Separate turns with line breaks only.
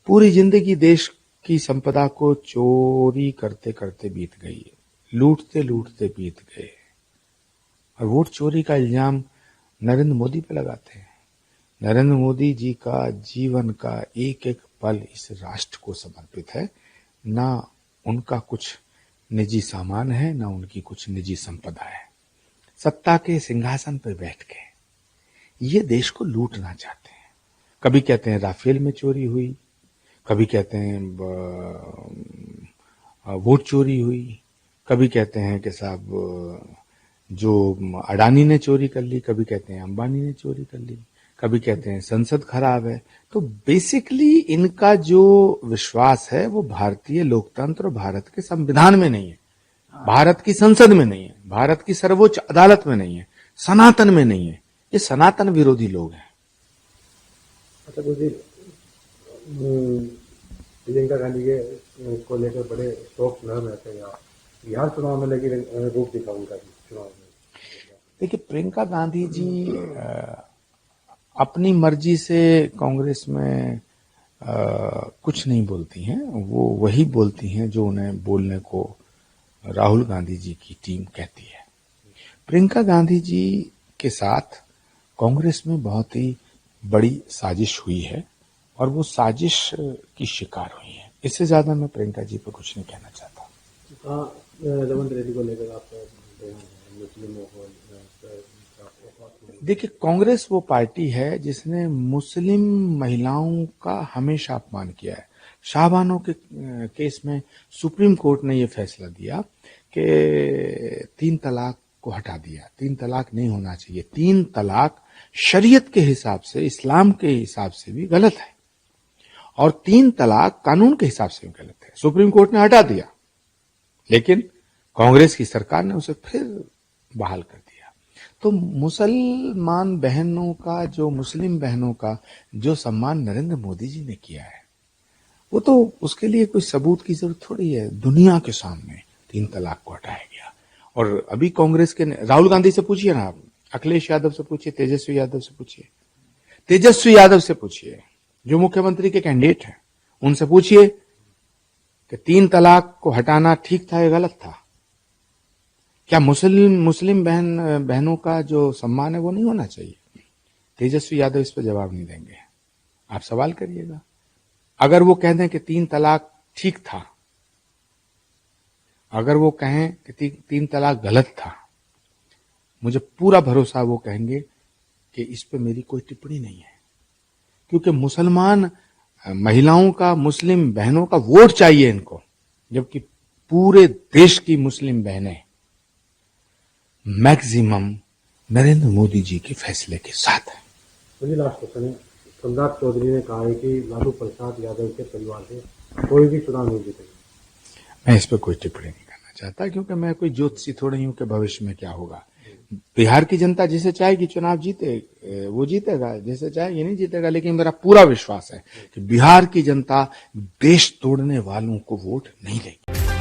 पूरी जिंदगी देश की संपदा को चोरी करते करते बीत गई है, लूटते लूटते बीत गए, और वोट चोरी का इल्जाम नरेंद्र मोदी पे लगाते हैं। नरेंद्र मोदी जी का जीवन का एक एक पल इस राष्ट्र को समर्पित है। ना उनका कुछ निजी सामान है, ना उनकी कुछ निजी संपदा है। सत्ता के सिंहासन पर बैठ के ये देश को लूटना चाहते हैं। कभी कहते हैं राफेल में चोरी हुई, कभी कहते हैं वोट चोरी हुई, कभी कहते हैं कि साहब जो अडानी ने चोरी कर ली, कभी कहते हैं अंबानी ने चोरी कर ली, कभी कहते हैं संसद खराब है। तो बेसिकली इनका जो विश्वास है वो भारतीय लोकतंत्र और भारत के संविधान में नहीं है, भारत की संसद में नहीं है, भारत की सर्वोच्च अदालत में नहीं है, सनातन में नहीं है। ये सनातन विरोधी लोग हैं।
अच्छा गुरुजी, प्रियंका गांधी के को लेकर बड़े शोक नरम रहते हैं आप बिहार चुनाव में, लेकिन रूप दिखा उनका चुनाव में।
देखिए, प्रियंका गांधी जी अपनी मर्जी से कांग्रेस में कुछ नहीं बोलती हैं। वो वही बोलती हैं जो उन्हें बोलने को राहुल गांधी जी की टीम कहती है। प्रियंका गांधी जी के साथ कांग्रेस में बहुत ही बड़ी साजिश हुई है और वो साजिश की शिकार हुई है। इससे ज्यादा मैं प्रियंका जी पर कुछ नहीं कहना चाहता।
रेवंत रेड्डी को लेकर आप मुस्लिमों को,
देखिए, कांग्रेस वो पार्टी है जिसने मुस्लिम महिलाओं का हमेशा अपमान किया है। शाहबानो के केस में सुप्रीम कोर्ट ने ये फैसला दिया कि 3 तलाक को हटा दिया। 3 तलाक नहीं होना चाहिए। 3 तलाक शरीयत के हिसाब से, इस्लाम के हिसाब से भी गलत है, और 3 तलाक कानून के हिसाब से भी गलत है। सुप्रीम कोर्ट ने हटा दिया, लेकिन कांग्रेस की सरकार ने उसे फिर बहाल कर दिया। तो मुसलमान बहनों का, जो मुस्लिम बहनों का जो सम्मान नरेंद्र मोदी जी ने किया है, वो तो उसके लिए कोई सबूत की जरूरत थोड़ी है। दुनिया के सामने 3 तलाक को हटाया गया। और अभी कांग्रेस के राहुल गांधी से पूछिए ना, आप अखिलेश यादव से पूछिए, तेजस्वी यादव से पूछिए, तेजस्वी यादव से पूछिए जो मुख्यमंत्री के कैंडिडेट हैं, उनसे पूछिए कि 3 तलाक को हटाना ठीक था या गलत था। क्या मुस्लिम बहनों का जो सम्मान है वो नहीं होना चाहिए? तेजस्वी यादव इस पर जवाब नहीं देंगे। आप सवाल करिएगा। अगर वो कह दें कि 3 तलाक ठीक था, अगर वो कहें कि 3 तलाक गलत था, मुझे पूरा भरोसा वो कहेंगे कि इस पे मेरी कोई टिप्पणी नहीं है, क्योंकि मुसलमान महिलाओं का, मुस्लिम बहनों का वोट चाहिए इनको, जबकि पूरे देश की मुस्लिम बहनें मैक्सिमम नरेंद्र मोदी जी के फैसले के साथ है।
मुझे लास्ट क्वेश्चन है। सम्राट चौधरी ने कहा है कि लालू प्रसाद यादव के परिवार से कोई भी चुनाव नहीं जीतेगा।
मैं इस पर कोई टिप्पणी नहीं करना चाहता, क्योंकि मैं कोई ज्योतिषी थोड़ी हूं कि भविष्य में क्या होगा। बिहार की जनता जिसे चाहेगी चुनाव जीते, वो जीतेगा, जिसे चाहेगी नहीं जीतेगा। लेकिन मेरा पूरा विश्वास है कि बिहार की जनता देश तोड़ने वालों को वोट नहीं देगी।